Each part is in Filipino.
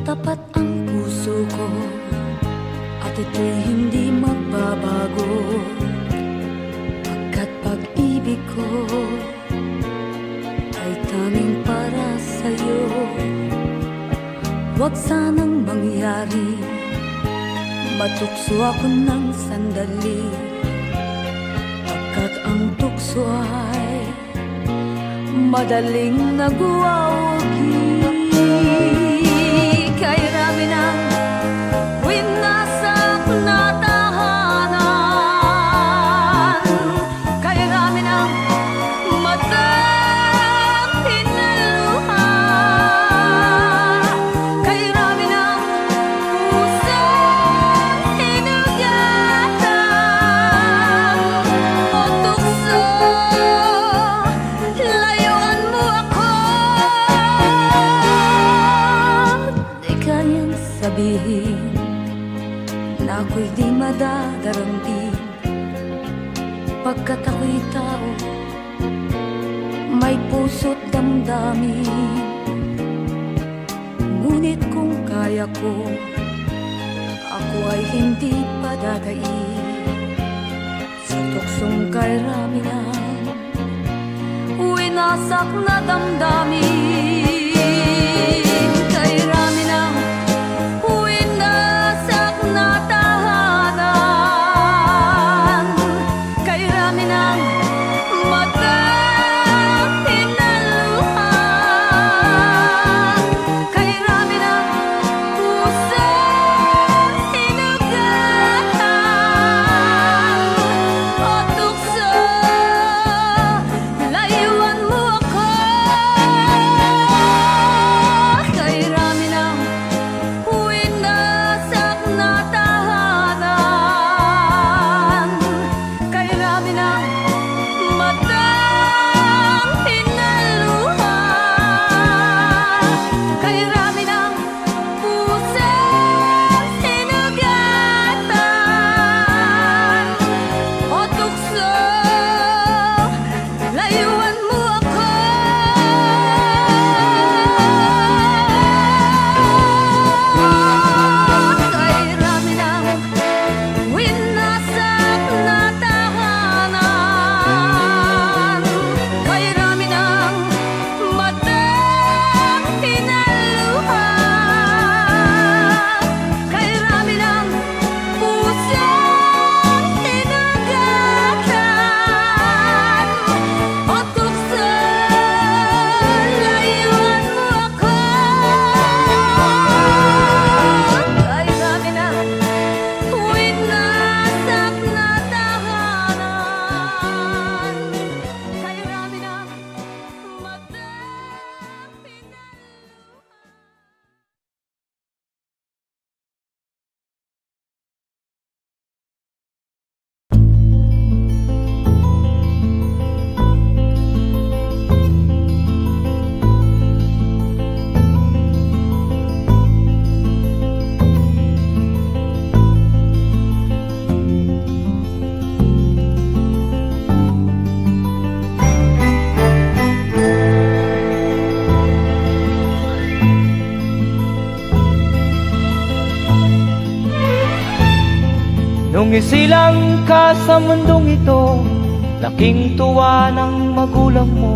Tapat ang puso ko at ito'y hindi magbabago, pagkat pag-ibig ko ay tanging para sa'yo. Huwag sanang mangyari matukso ako ng sandali, pagkat ang tukso ay madaling nagwawagi. Kay rami ng winasak na tahanan, kay rami ng matang hinaluha, kay rami ng pusang hinugatan o tukso, layuan mo ako. Di kayang sabihin na ako'y di madadaramdin, pagkat ako'y tao, may puso't damdamin. Ngunit kung kaya ko, ako ay hindi padadaig sa tuksong kay rami ng winasak na damdamin. Kay rami ng winasak na tahanan, kay rami ng matang hinaluha, kay rami ng pusang hinugatan o tukso, layuan mo ako. Kay rami ng winasak na tahanan, kay rami ng matang hinaluha, kay rami ng pusang hinugatan o tukso, layuan mo ako. Kay rami ng winasak na tahanan, kay rami ng matang hinaluha, kay rami ng pusang hinugatan o tukso, layuan mo ako. Kay rami ng winasak na tahanan, kay rami ng matang Nung isilang ka sa mundong ito, laking tuwa ng magulang mo,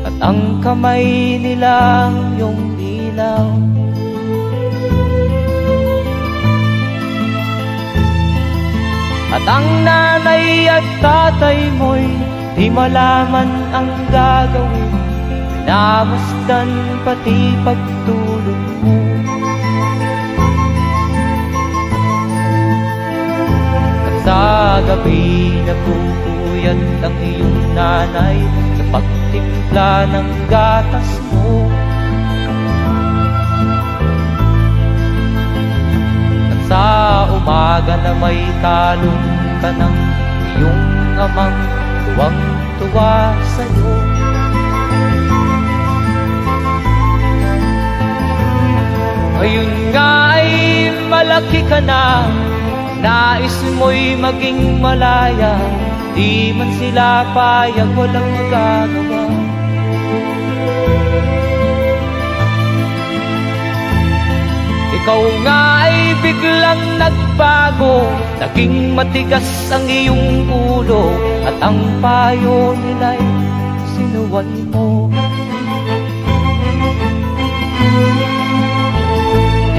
at ang kamay nila ang iyong ilaw. At ang nanay at tatay mo'y di malaman ang gagawin, namasdan pati pagtulog mo. Sa gabi napupuyat ang iyong nanay sa pagtimpla ng gatas mo. At sa umaga na may talong ka ng iyong amang tuwang-tuwa sa'yo. Ngayon nga ay malaki ka na, nais mo'y maging malaya, di man sila payag, walang magagawa. Ikaw nga ay biglang nagbago, naging matigas ang iyong ulo, at ang payo nila'y sinuway mo.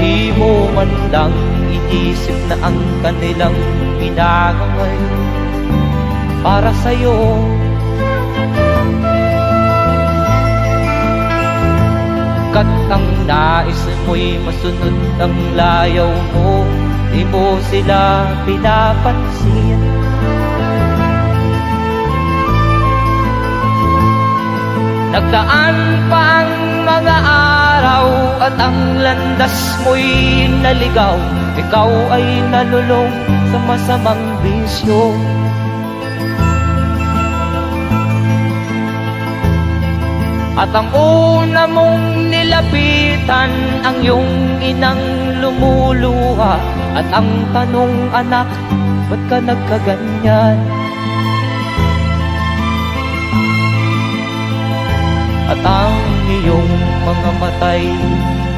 Di mo man lang iisip na ang kanilang ginagaway para sa'yo. Kat ang nais mo'y masunod ang layaw mo, di mo sila pinapansin. Nagdaan pa ang mga araw at ang landas mo'y naligaw, ikaw ay nalulong sa masamang bisyo. At ang una mong nilapitan ang iyong inang lumuluha, at ang tanong, anak, ba't ka nagkaganyan? At ang iyong mga matay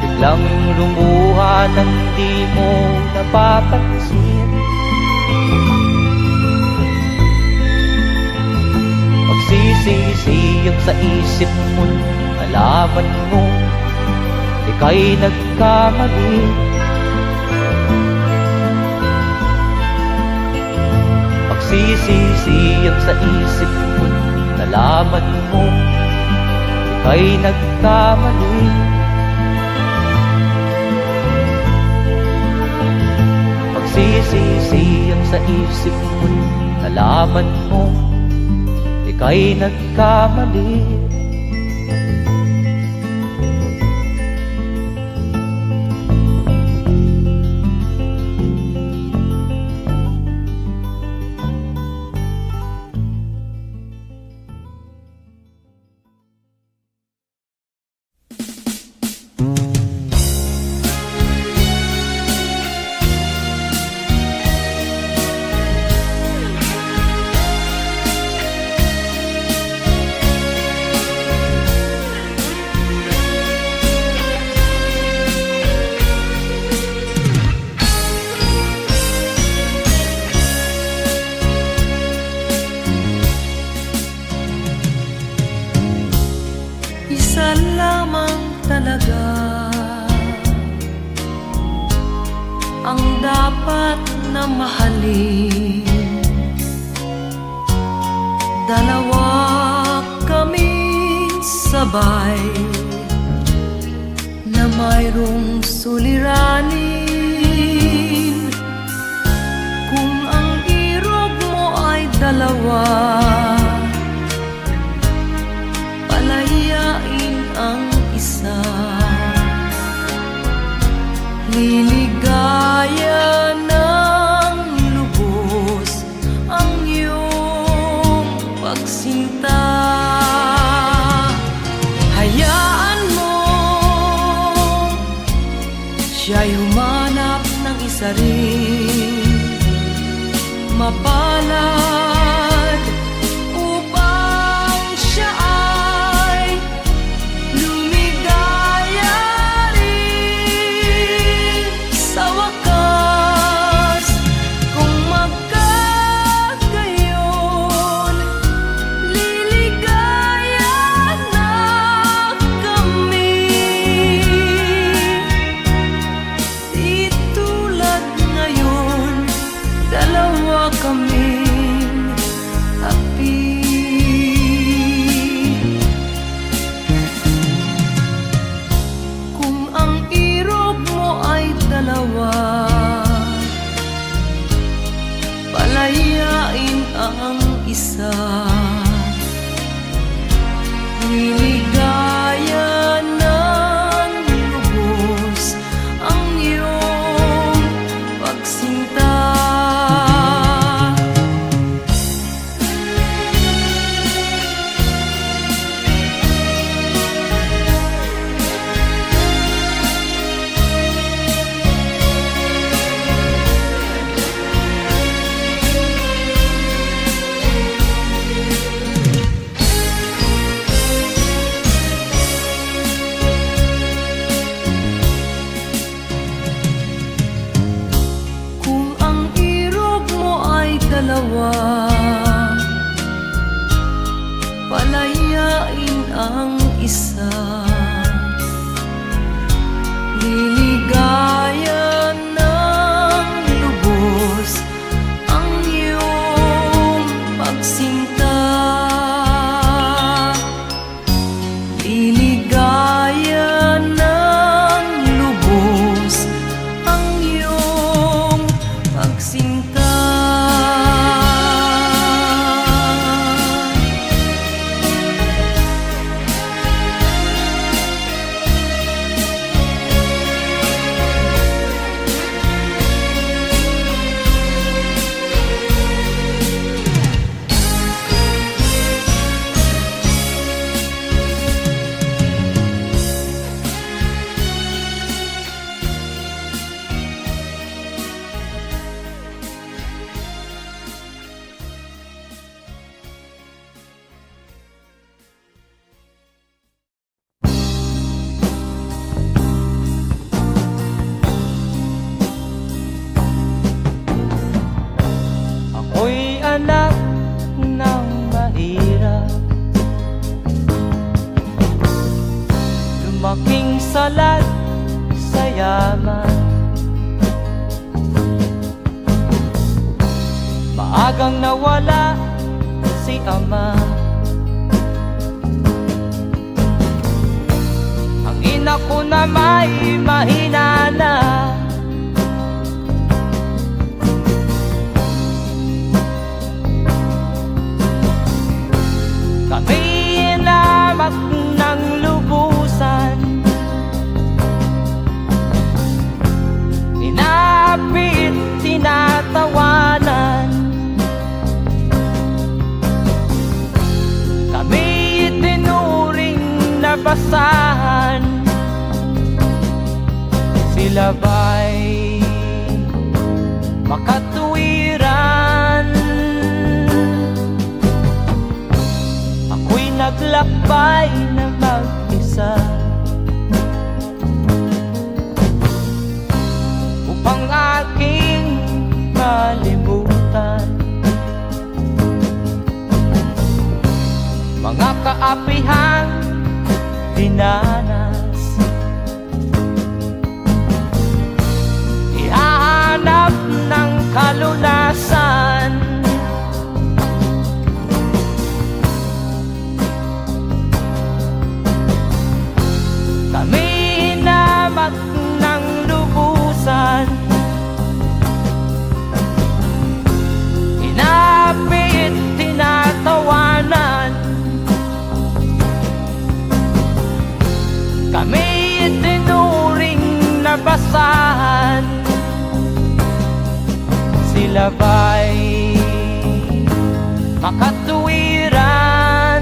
biglang lumuha nang di mo napapansin. Magsisisiyag sa isip mo, nalaman mo ika'y nagkamali. Magsisisiyag sa isip mo, nalaman mo ika'y nagkamali. Magsisisiyag sa isip mo, nalaman mo ika'y nagkamali. Isa lamang talaga ang dapat na mahalin. Dalawa kaming sabay na mayroong suliranin. Kung ang irog mo ay dalawa, palayain ang isa. Liligaya ng lubos ang iyong pagsinta. Hayaan mo siya'y humanap ng isa rin, mapalad, upang siya ay lumigaya rin sa wakas. Kung magkagayon, liligaya na kami. Di tulad ngayon, dalawa kaming dalawa, palayain ang isa. Liligaya ng lubos ang iyong pagsinta. Liligaya ng lubos ang iyong pagsinta. Ako'y anak ng mahirap, lumaking salat sa yaman. Maagang nawala si ama, ang ina ko na may mahina na. Kami inamak ng lubusan, inapit, tinatawanan. Kami itinuring na basahan, sila ba'y makatuwiran? Ako'y naglakbay na mag-isa upang aking malimutan mga kaapihang dinanas. Ihahanap ng kalunasan, kami hinamak ng lubusan, inapit, tinatawanan. Kami itinuring na basahan, sila ba'y makatuwiran?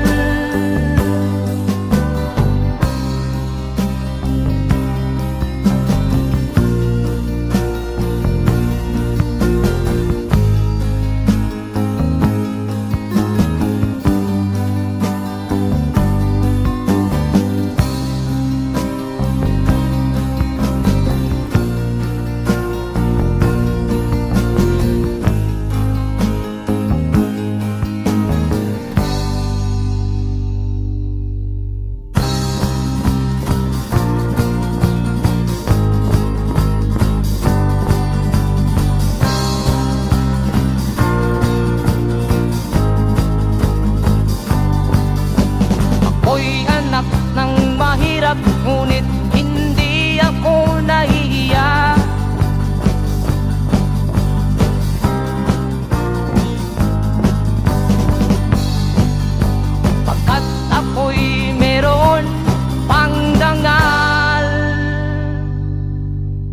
Ako'y anak ng mahirap, ngunit hindi ako nahihiya. Pagkat ako'y meron pang dangal,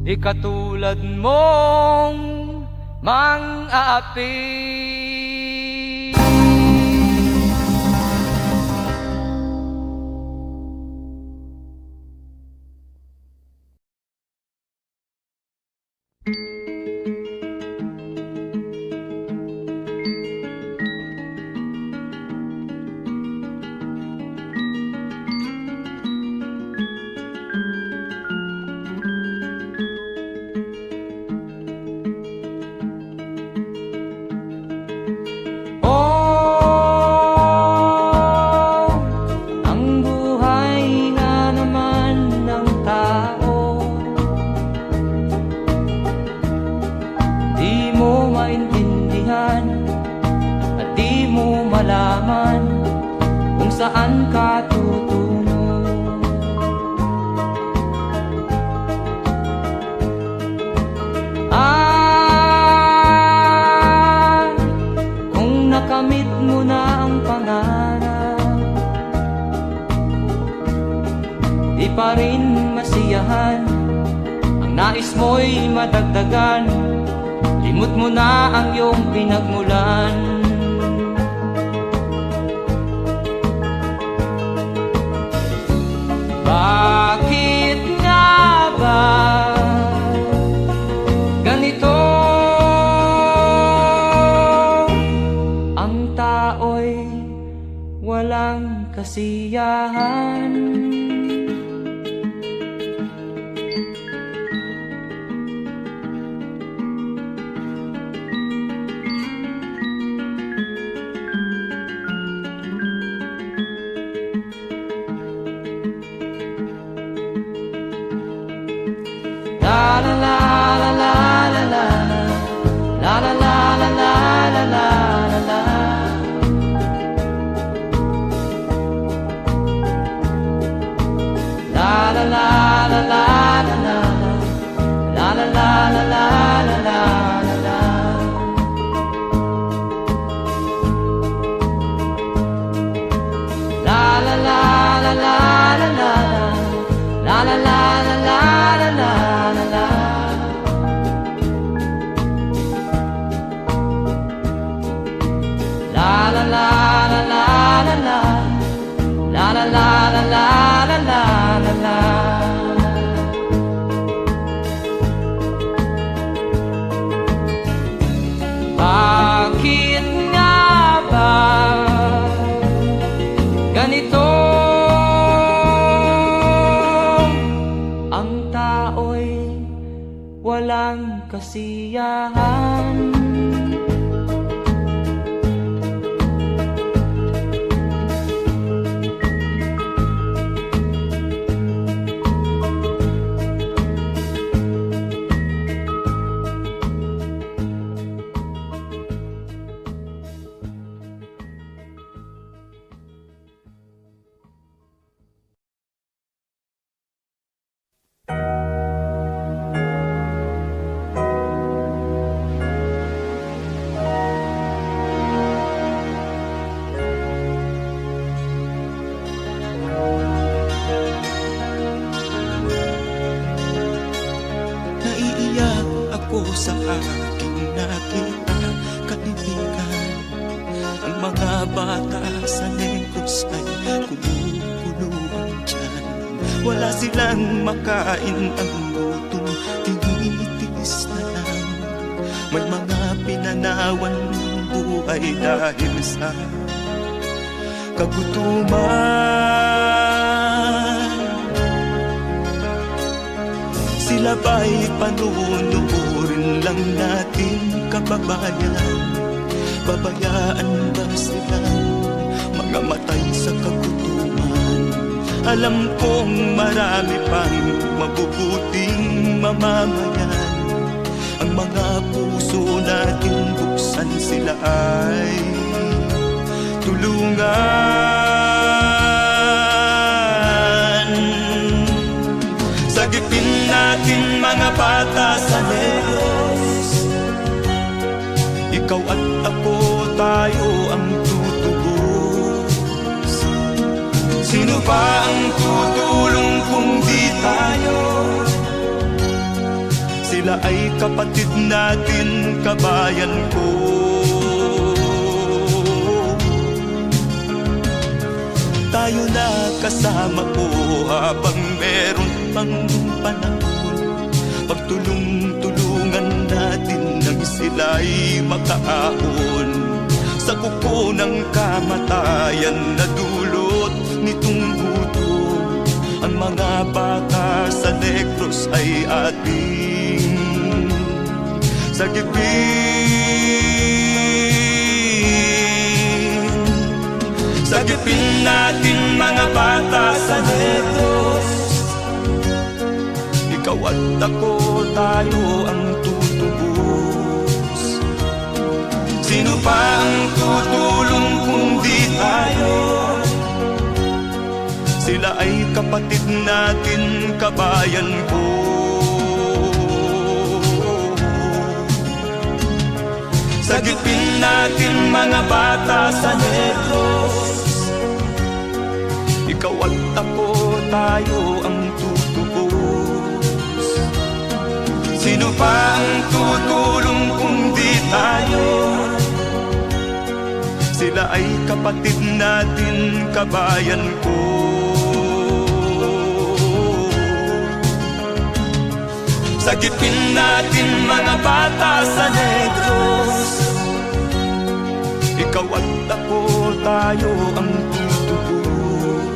di katulad mong mang-aapi. saan ka tutungo. Kung nakamit mo na ang pangarap, di pa rin masiyahan, ang nais mo'y madagdagan, limot mo na ang iyong pinagmulan. Bakit nga ba ganito? Ang tao'y walang kasiyahan. La la la la la la la la la la la la la la la. La la la la la la la la la la la la la la la. La la la la la la la la la la la la la. La la la la la la la la la la la la la la. Bakit nga ba ganito? Ang tao'y walang kasiyahan. Sa aking nakita, kaibigan, ang mga bata sa Negros ay kumukuluan dyan. Wala silang makain, ang gutom tinitiis na lang. May mga pinanawan ng buhay dahil sa kagutuman. Sila ba'y panunuorin lang natin, kababayan? Babayaan ba silang mga matay sa kagutuman? Alam kong marami pang mabubuting mamamayan. Ang mga puso natin buksan, sila ay tulungan. Sagipin natin mga bata sa Negros, ikaw at ako, tayo ang tutubos. Sino ba ang tutulong kung di tayo? Sila ay kapatid natin, kabayan ko. Tayo na kasama ko habang meron pang panahon. Pagtulong-tulungan natin nang sila'y makaahon sa kuko ng kamatayan na dulot nitong gutom. Ang mga bata sa Negros ay ating sagipin. Sagipin natin mga bata sa Negros, ikaw at ako, tayo ang tutubos. Sino pa ang tutulong kung di tayo? Sila ay kapatid natin, kabayan ko. Sagipin natin mga bata sa Negros, ikaw at ako, tayo ang tutubos. Sino pa ang tutulong kung di tayo? Sila ay kapatid natin, kabayan ko. Sagipin natin mga bata sa Negros, ikaw at ako, tayo ang tutubos.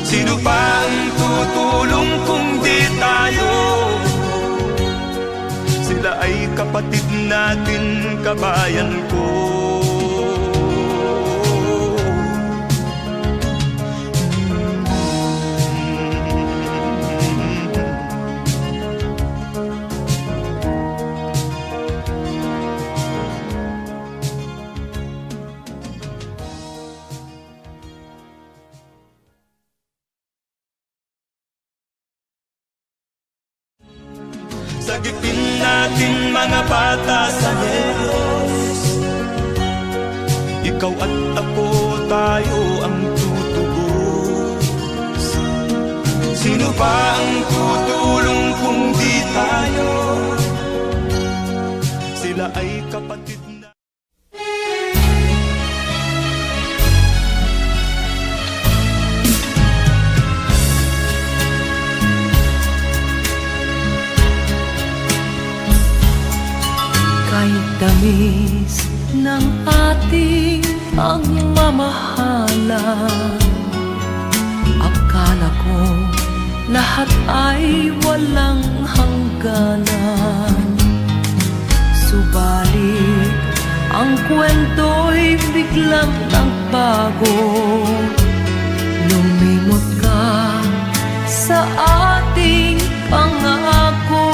Sino pa ang tutulong kung di tayo? Sila ay kapatid natin, kabayan ko. Sagipin natin mga bata sa Negros, ikaw at ako, tayo ang tutubos. Sino pa ang tutulong kung di tayo? Sila ay kapatid na. Kahit tamis ng ating pagmamahalan, akala ko lahat ay walang hangganan. Subalit ang kwento'y biglang nagbago. Lumimot ka sa ating pangako.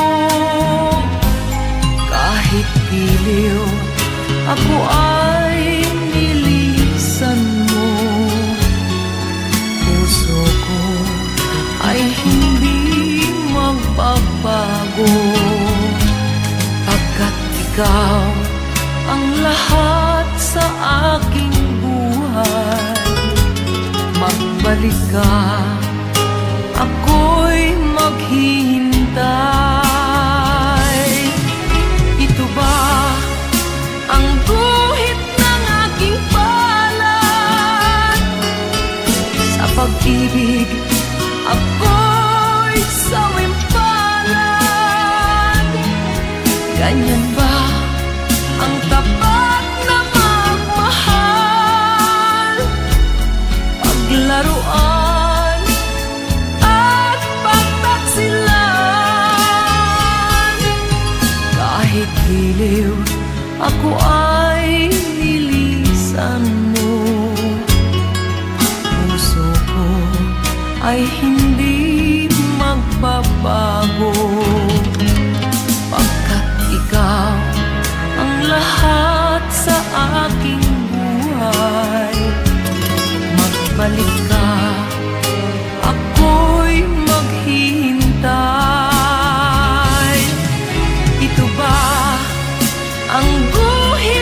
Kahit giliw, ako ay nilisan mo. Puso ko ay hindi magbabago, pagkat ikaw ang lahat sa aking buhay. Magbalik ka, ako'y maghihintay. Ang guhit ng aking palad, sa pag-ibig ako'y sawimpalad. Ganyan ba ang tapat na magmahal? Paglaruan at pagtaksilan. Kahit giliw, ako ay nilisan mo. Puso ko ay hindi magbabago, pagkat ikaw ang lahat sa aking buhay. Magbalik ka, ako'y maghihintay. Ito ba ang guhit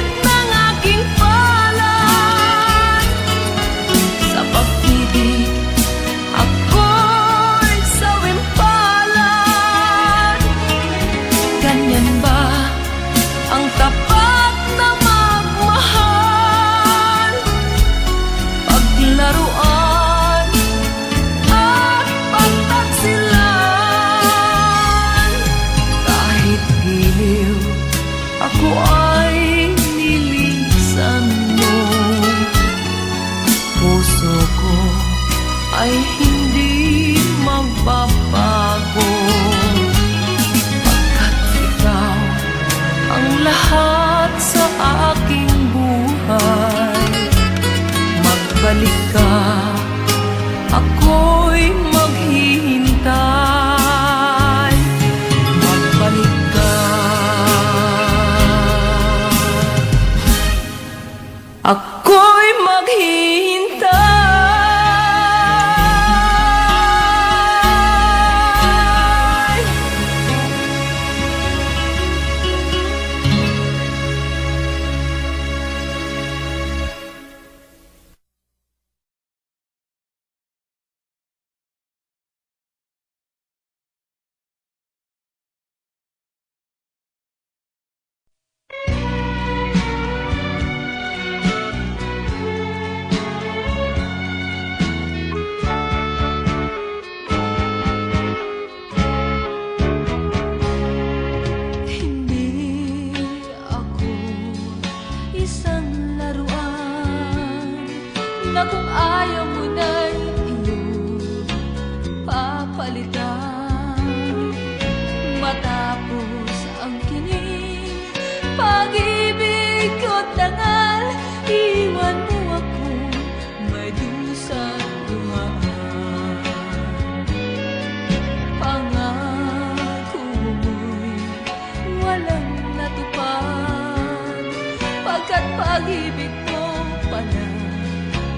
pag-ibig ko pala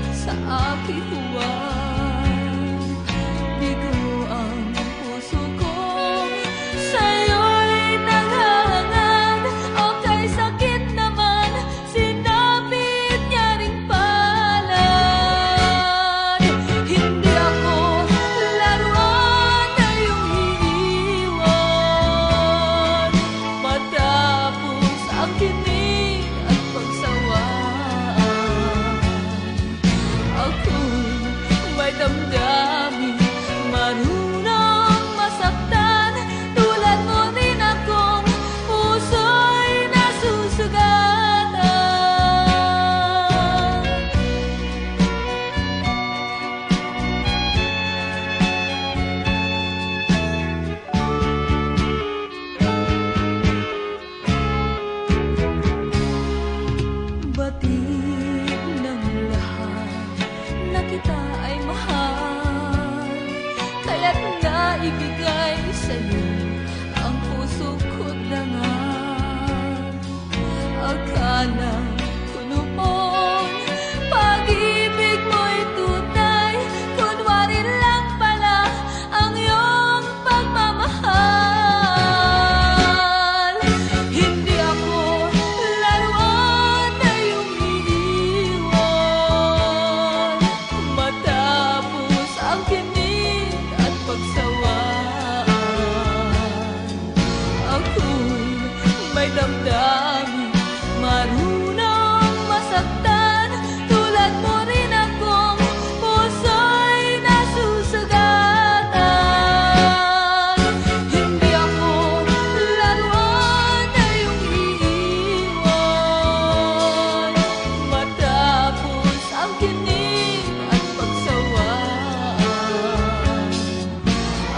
sa aking huwag. Bigo ang puso ko, sa'yo'y naghahangad. O kay sakit naman, sinapit niya ring palad. Hindi ako laruan na iyong iiwan, matapos ang kinig at pagsawaan. Ako'y may damdamin, marunong masaktan. Tulad mo rin akong puso'y nasusugatan. Batid ng lahat na kita ay mahal, kaya't naibigay sa'yo ang puso ko't dangal. Akala ko noon pag-ibig mo'y tunay, kunwari lang pala ang iyong pagmamahal. Hindi ako laruan na iyong iiwan, matapos ang kinig at pagsawaan. Ako'y may damdamin, marunong masaktan. Tulad mo rin akong puso'y nasusugatan. Hindi ako laruan na iyong iiwan, matapos ang kinig at pagsawaan.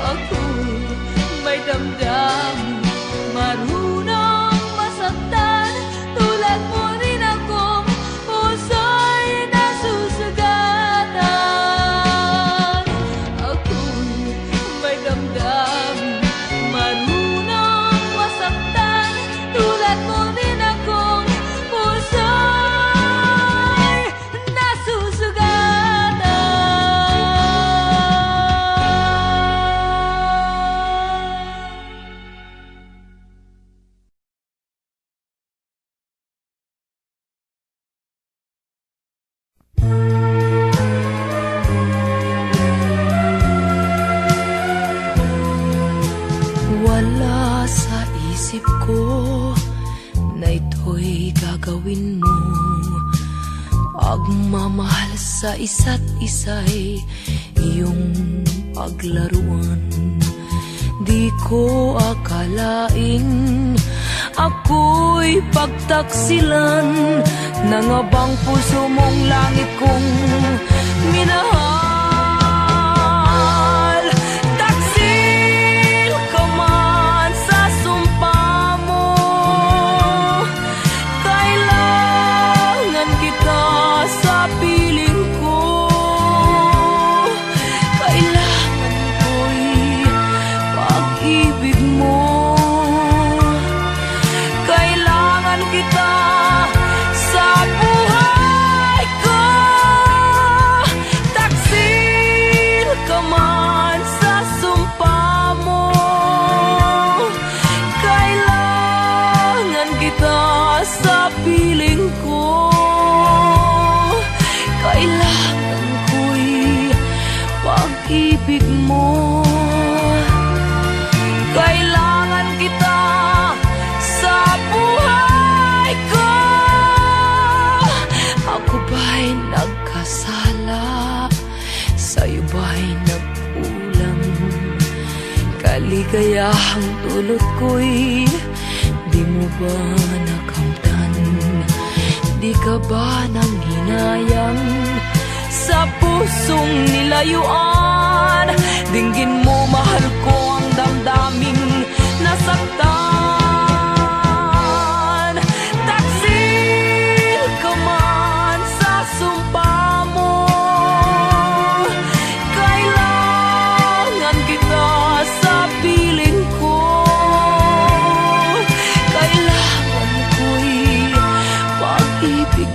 Ako'y may damdamin, marunong masaktan. Tulad mo rin akong puso'y nasusugatan. Ako'y may damdamin, marunong masaktan. Tulad mo rin akong puso'y nasusugatan. Wala sa isip ko na ito'y gagawin mo. Pagmamahal sa isa't isa'y iyong paglaruan. Di ko akalaing ako'y pagtaksilan ng abang puso mong langit kong minahal. Taksil ka man sa sumpa mo, kailangan kita sa piling ko. Kailangan ko'y pag-ibig mo, kailangan kita sa buhay ko. Taksil ka man sa sumpa mo, kailangan kita sa piling ko. Kailangan ko'y pag-ibig mo, kailangan kita sa buhay ko. Ako ba'y nagkasala? Sa'yo ba'y nagkulang? Kaligayahang dulot ko'y di mo ba nakamtan? Di ka ba nanghinayang sa pusong nilayuan? Dinggin mo, mahal ko, ang damdaming nasaktan. Taksil ka man sa sumpa mo, kailangan kita sa piling ko. Kailangan ko'y pag-ibig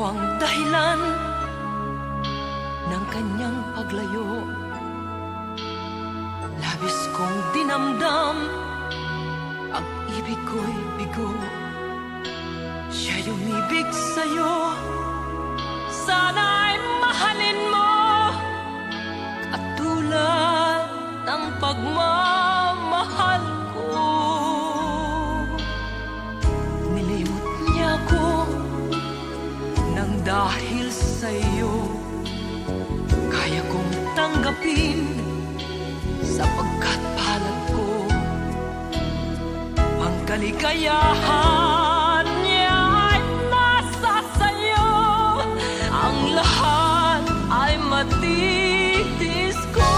ang dahilan ng kanyang paglayo. Labis kong dinamdam, ang ibig ko'y bigo. Siya'y umibig sa'yo, sana'y mahalin mo, katulad ng pagmamahal ko. Nilimot niya ko nang dahil sa'yo, kaya kong tanggapin sapagkat palad ko ang kaligayahan niya ay nasa sayo. Ang lahat ay matitis ko.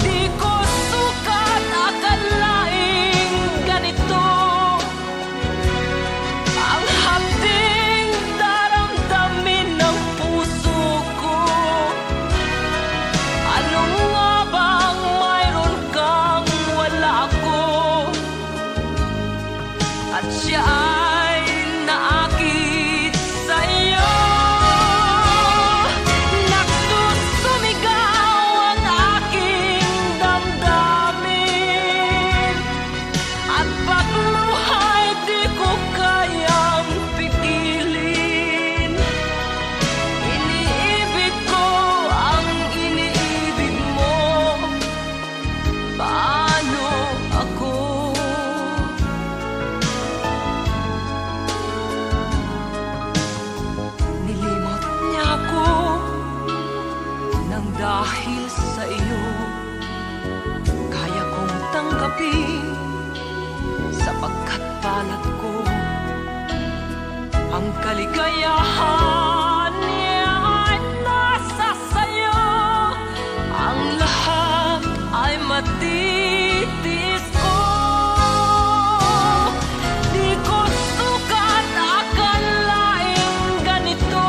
Di ko sukat akalaing ganito ang hapding daramdamin ng puso ko. Ano nga bang mayroon kang wala ako, at siya ay naakit sa'yo. Nagsusumigaw ang aking damdamin, at pagluhay di ko kayang pigilin. Iniibig ko ang iniibig mo, paano ako? Nilimot niya ako nang dahil sa iyo, kaya kong tanggapin sapagkat palad ko ang kaligayahan niya ay nasa sayo. Ang lahat ay matitis ko. Di ko sukat akalaing ganito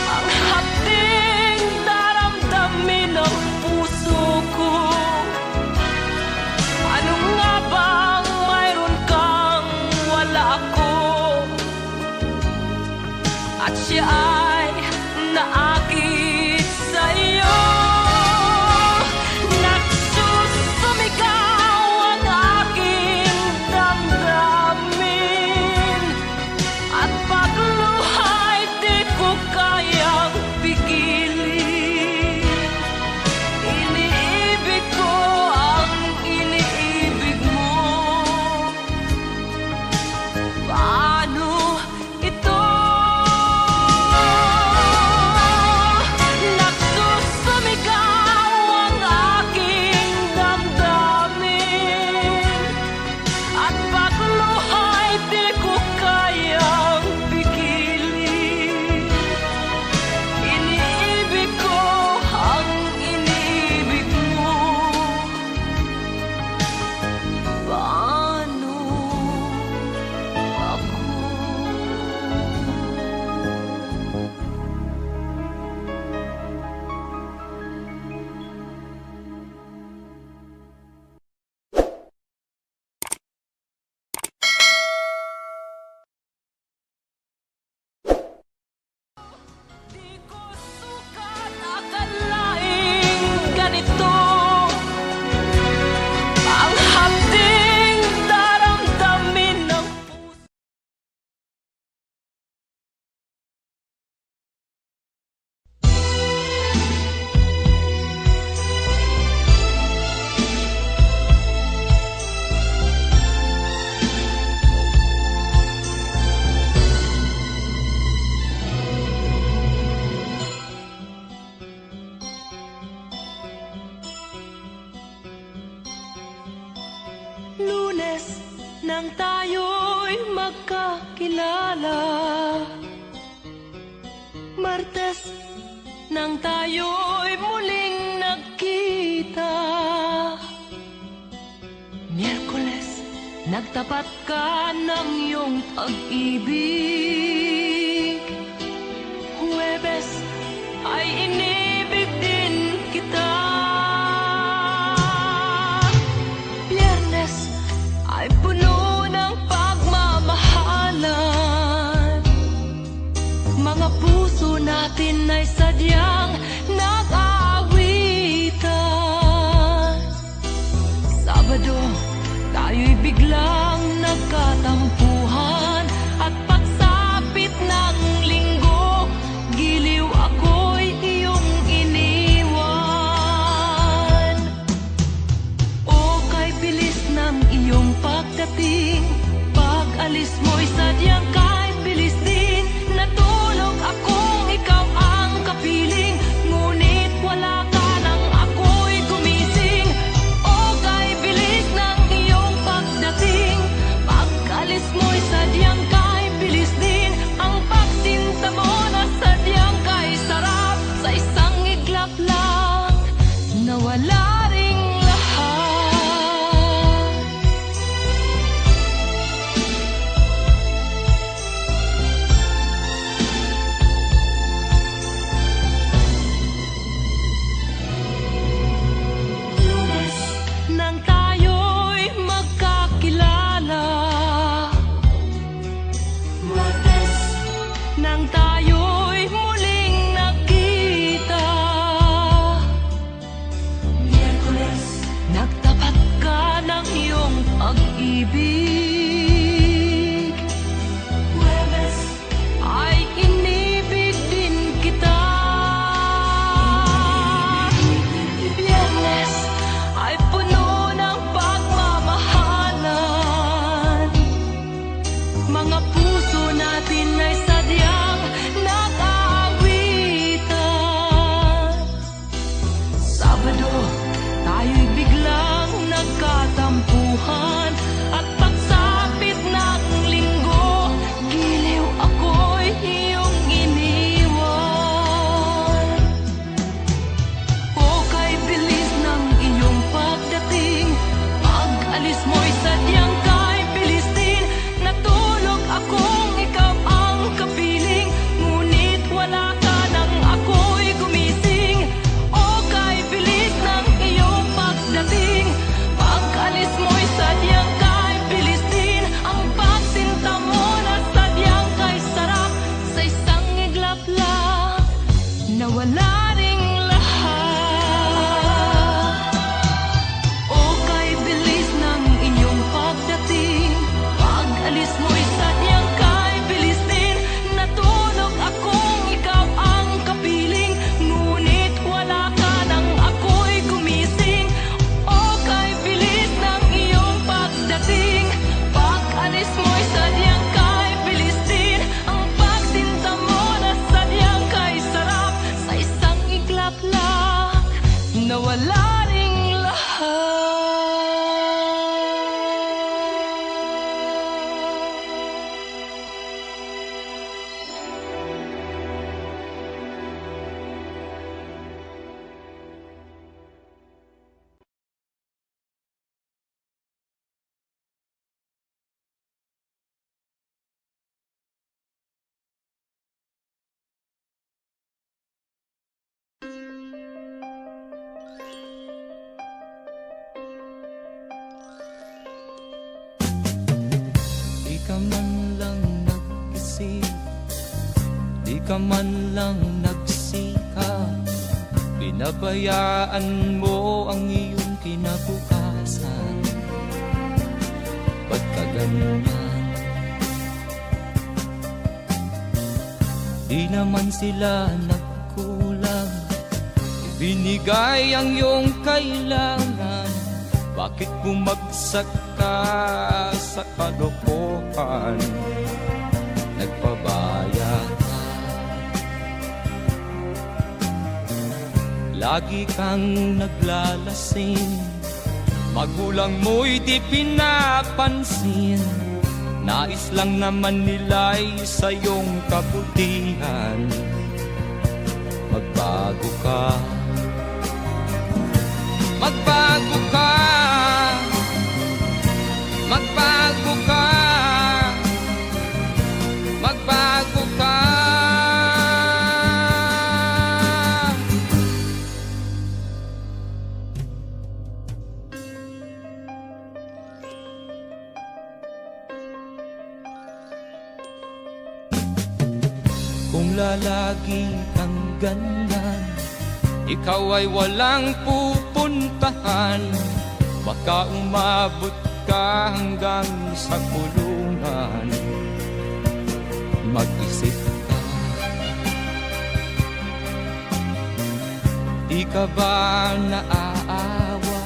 ang hapding daramdamin ng puso ko. Ano nga bang mayroon kang wala ako, at siya ay naakit sa'yo. Nagsusumigaw ang aking damdamin, at pagluhay di ko kayang pigilin. Iniibig ko ang iniibig mo, paano ito? Nagsusumigaw ang aking damdamin, at pagluhay di ko kayang pigilin. Iniibig ko ang iniibig mo, paano ako? Di ko sukat akalaing ganito ang hapding daramdamin ng puso. Lunes nang tayo'y magkakilala, Martes nang tayo'y muling nagkita, Miyerkules nagtapat ka ng iyong pag-ibig, Huwebes ay inibig din kita, Biyernes ay puno ng pagmamahal, natin ay sadyang nag-aawitan. Sabado, tayo'y biglang nagkatampuhan, at pagsapit ng linggo, giliw ako'y iyong iniwan. O kay bilis ng iyong pagdating, pag-alis mo'y sadyang kay bilis din. Natulog akong ikaw ang kapiling, ngunit wala ka nang ako'y gumising. O kay bilis ng iyong pagdating, pag-alis mo'y sadyang kay bilis din. Ang pagsinta mo na sadyang kay sarap, sa isang iglap lang nawala ring lahat. Lunes nang tayo'y magkakilala, Martes nang tayo'y muling nakita, Miyerkules nagtapat ka ng iyong pag-ibig, Huwebes ay inibig din kita, Biyernes ay puno ng pagmamahalan. Mga puso natin ay sadyang nag-aawitan. Sabado, tayo'y biglang nagkatampuhan, at pagsapit ng linggo, giliw ako'y iyong iniwan. O kay bilis ng iyong pagdating, pag-alis mo'y sadyang kay bilis din. Natulog akong ikaw ang kapiling, ngunit wala ka nang ako'y gumising. O kay bilis ng iyong pagdating, pag-alis mo'y sadyang kay bilis din. Ang pagsinta mo na sadyang kay sarap, sa isang iglap lang nawala ring lahat. O kay bilis ng inyong pagdating, pag-alis mo'y sadyang kay bilis din. Natulog akong ikaw ang kapiling, ngunit wala ka nang ako'y gumising. O kay bilis ng iyong pagdating, pag-alis mo'y sadyang kay bilis din. Ang pagsinta mo na sadyang kay sarap, sa isang iglap lang nawala ring lahat. Di ka man lang nag-isip, di ka man lang nagsikap, binabayaan mo ang iyong kinabukasan. Ba't ka ganyan? Di naman sila nagkulang, binigay ang iyong kailangan. Bakit bumagsak ka sa kalokohan? Nagpabaya ka, lagi kang naglalasing, magulang mo'y di pinapansin. Nais lang naman nila'y sa iyong kabutihan. Magbago ka, magbago ka, magbago ka, magbago ka. Kung lalagi kang ganyan, ikaw ay walang pupuntahan. Baka umabot ka hanggang sa kulungan. Mag-isip ka, di ka ba naaawa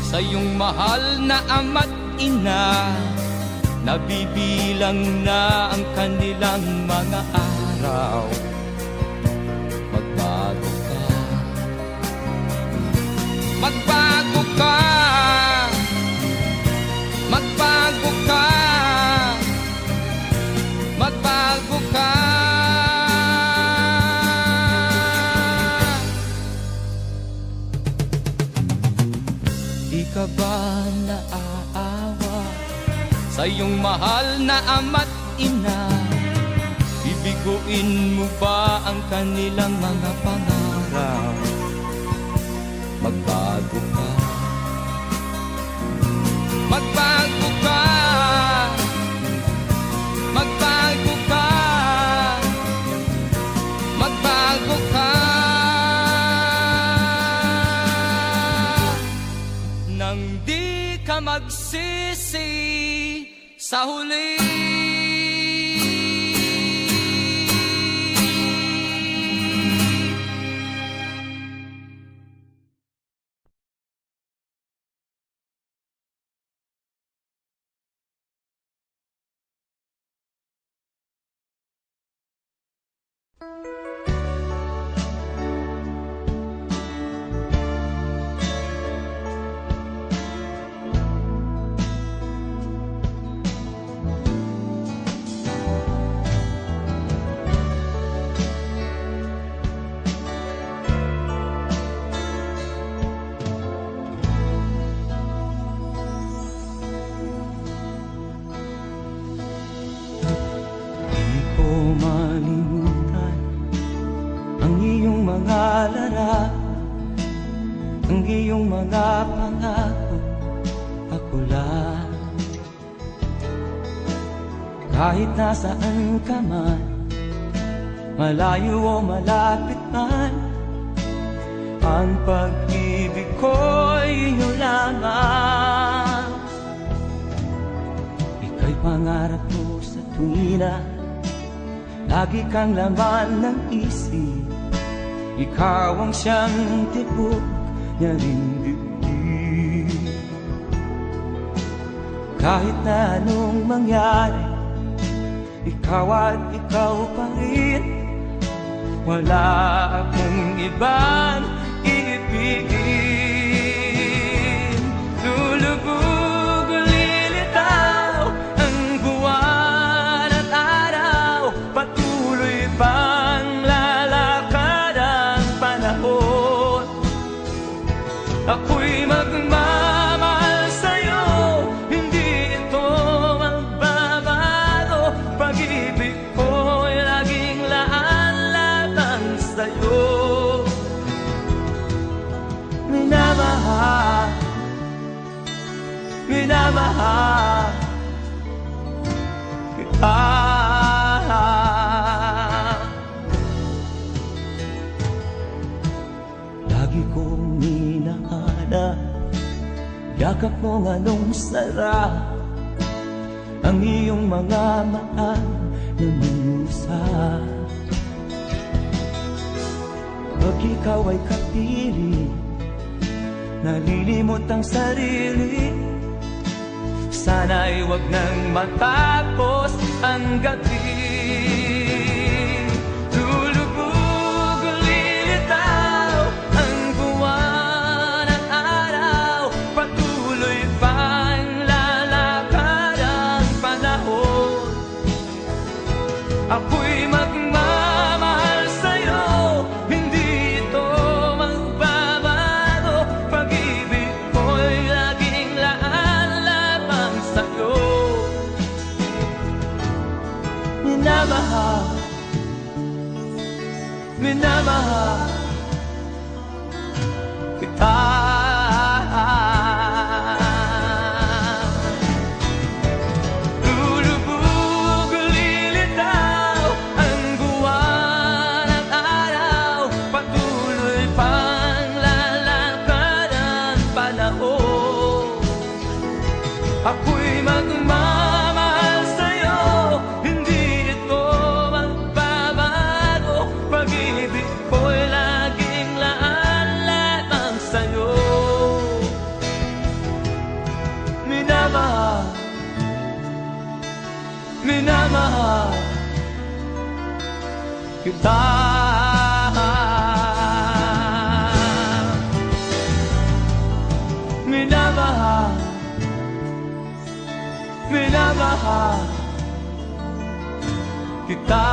sa iyong mahal na ama't ina? Nabibilang na ang kanilang mga araw. Magbago ka, magbago ka, magbago ka, magbago ka. Di ka ba naaawa sa iyong mahal na ama't ina? Bibiguin mo ba ang kanilang mga pangarap? Magbago ka, magbago ka, magbago ka, magbago ka. Nang di ka magsisi sa huli. Malimutan ang iyong mga larawan, ang iyong mga pangako. Ako lang, kahit nasaan ka man, malayo o malapit man, ang pag-ibig ko'y iyo lamang. Ika'y pangarap ko sa tuwina, lagi kang laman ng isip. Ikaw ang siyang tibok niya ring dibdib. Kahit na anong mangyari, ikaw at ikaw pa rin. Wala akong ibang iibigin. Lulubog o lilitaw ang buwan at araw, patuloy pang lalakad ang panahon. Ako'y magmamahal sa'yo, hindi ito magbabago. Pag-ibig ko'y laging laan lamang sa'yo. Minamahal, minamahal kita. Lagi kong minahal, yakap mong anong sarap, ang iyong mga mata na musa. Pag ikaw ay kapiling, nalilimot ang sarili. Sana'y wag nang matapos ang gabi. Lulubog o lilitaw ang buwan at araw, patuloy pang lalakad ang panahon. Ako'y magmamahal sa'yo, hindi ito magbabago. Pag-ibig ko'y laging laan lamang sa'yo. Minamahal, minamahal kita. Lulubog o lilitaw ang buwan minamahal kita. Minamahal, minamahal kita.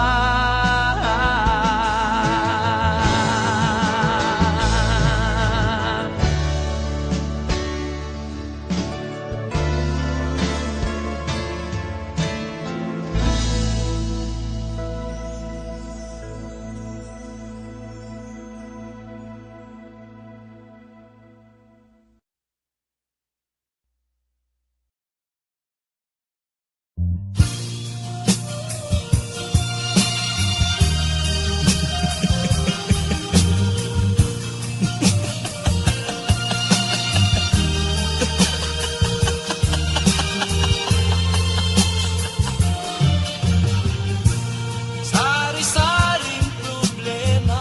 Sari-saring problema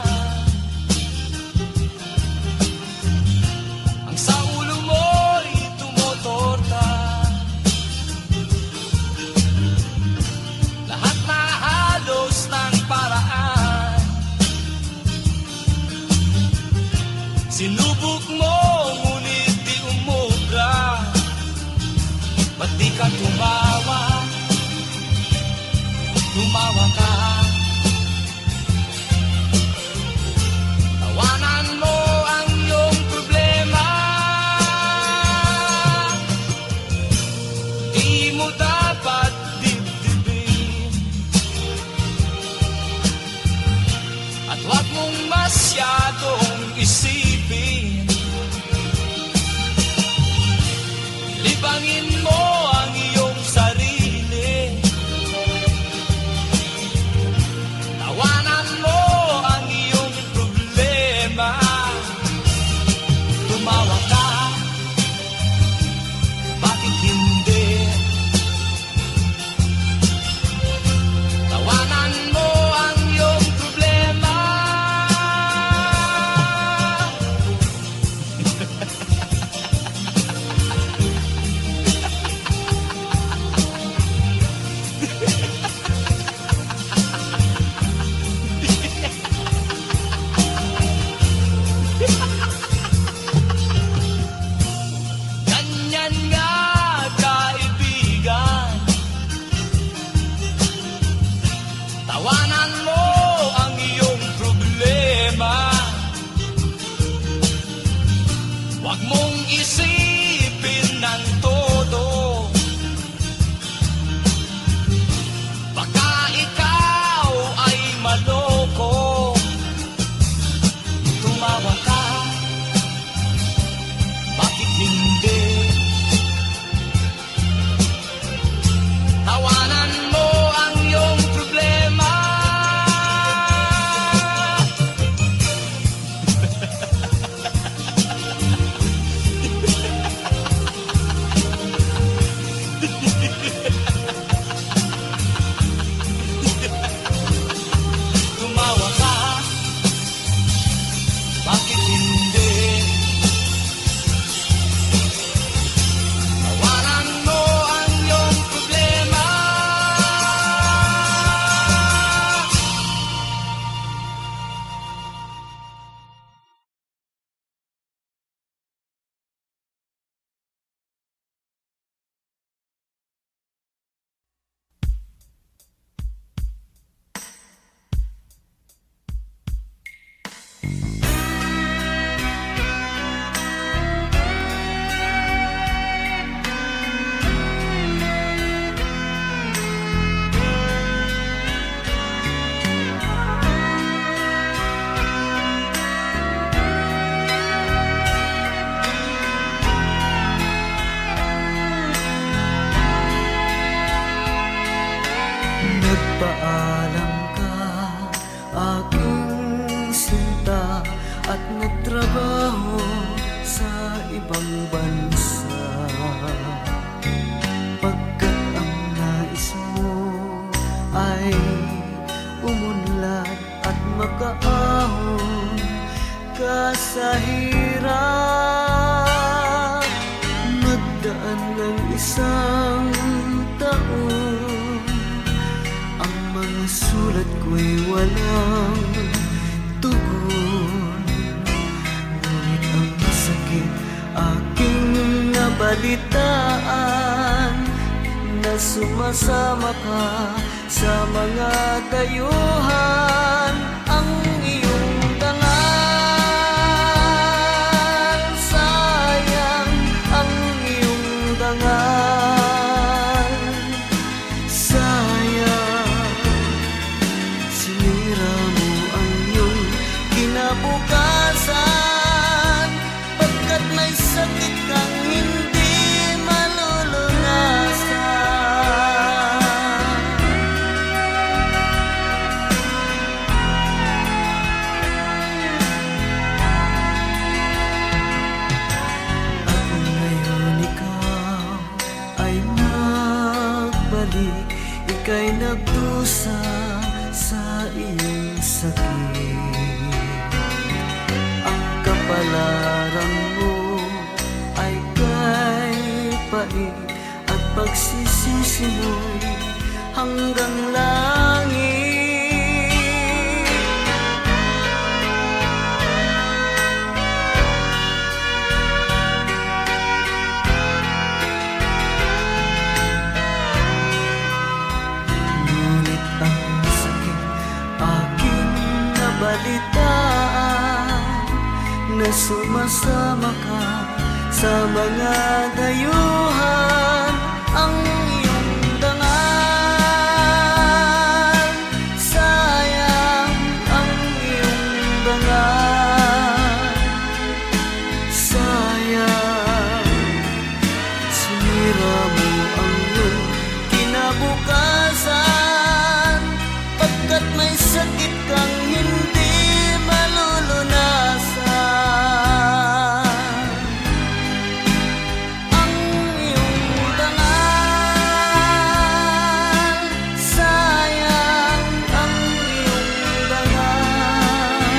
ang sa ulo mo'y tumotorta. Lahat na halos ng paraan sinubok mo, ngunit di umubra. Ba't di ka tumawa? Tumawa ka. Tawanan mo ang iyong problema. Di mo dapat dibdibin, at huwag mong masyadong isipin. Libangin mo ang iyong sarili. Tawanan mo ang iyong problema. Tumawa ka, bakit hindi? Tawanan mo ang iyong problema. Ganyan nga, kaibigan. Tawanan mo ang iyong problema. Huwag mong isipin ng todo. Baka ikaw ay maloko. Tumawa ka, bakit hindi? Tawanan mo ang iyong problema. Tumawa ka, bakit hindi? Tawanan mo ang iyong problema. Nagpaalam ka, aking sinta, at nagtrabaho sa ibang bansa. Pagkat ang nais mo ay umunlad at makaahon ka sa hirap. Nagdaan ng isang taon sulat ko'y walang tugon, ngunit ang sakit aking nabalitaan, na sumasama ka sa mga dayuhan. Ang iyong dangal, sayang ang iyong dangal, sayang sinira mo ang iyong kinabukasan, pagkat may sakit kang hindi malulunasan. Ako ngayon ikaw ay nagbalik, ika'y nagdusa sa iyong sakit. Ang kapalaran mo ay kay pait, at pagsisisi mo'y hanggang langit. Ngunit ang sakit aking nabalitaan, na sumasama ka sa mga dayuhan. Ang iyong dangal, sayang ang iyong dangal, sayang sinira mo ang iyong kinabukasan, pagkat may sakit kang hindi malulunasan. Ang iyong dangal, sayang ang iyong dangal,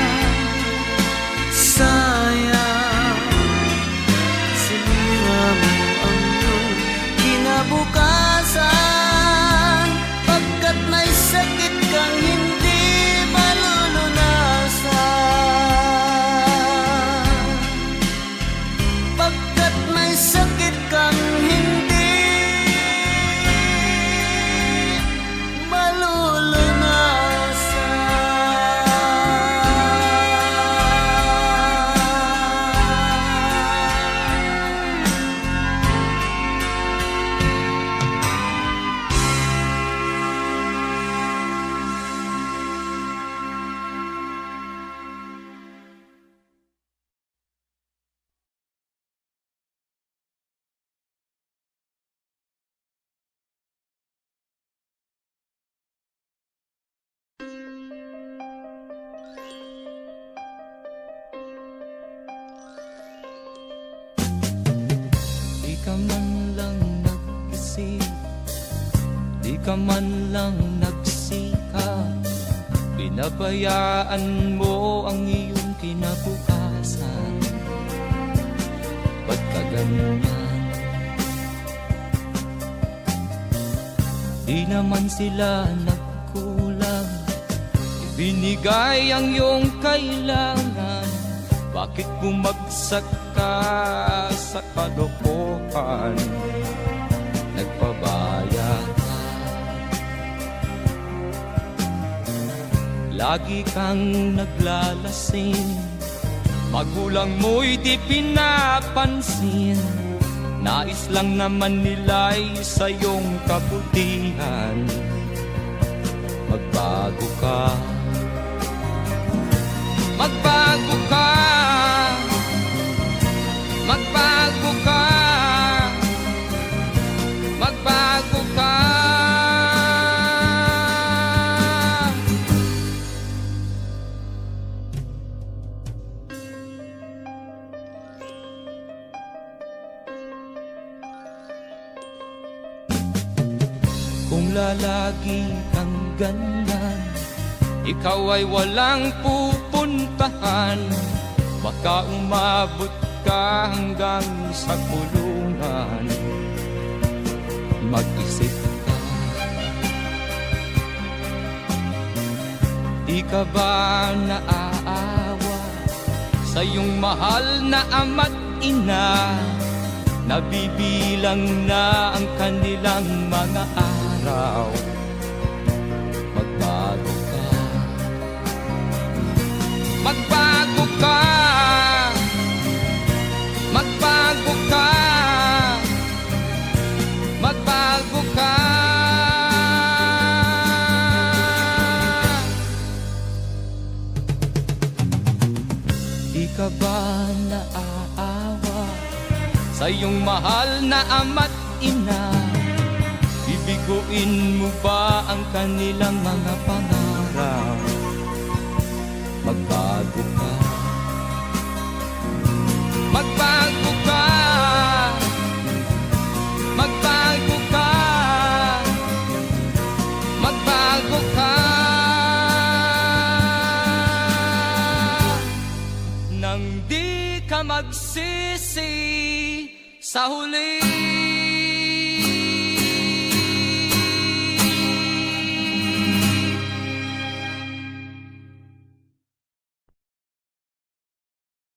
sayang sinira mo ang iyong kinabukasan, pagkat may sakit kang hindi malulunasan, pagkat may sakit kang hindi malulunasan. Di ka man lang nag-isip, di ka man lang nagsikap, pinabayaan mo ang iyong kinabukasan. Ba't ka ganyan? Di naman sila nagkulang, ibinigay ang iyong kailangan. Bakit bumagsak ka sa kalokohan? Nagpabaya ka, lagi kang naglalasing, magulang mo'y di pinapansin. Nais lang naman nila'y sa iyong kabutihan. Magbago ka, magbago ka, magbago ka, magbago ka. Kung lalagi kang ganyan, ikaw ay walang pupuntahan. Baka umabot ka hanggang sa kulungan. Mag-isip ka, Di ka ba naaawa sa iyong mahal na ama't ina? Nabibilang na ang kanilang mga araw. Magbago ka, magbago ka, magbago ka, magbago ka. Di ka ba naaawa sa iyong mahal na ama't ina? Bibiguin mo ba ang kanilang mga pangarap? Magbago ka, magbago ka, magbago ka, magbago ka. Nang di ka magsisi sa huli.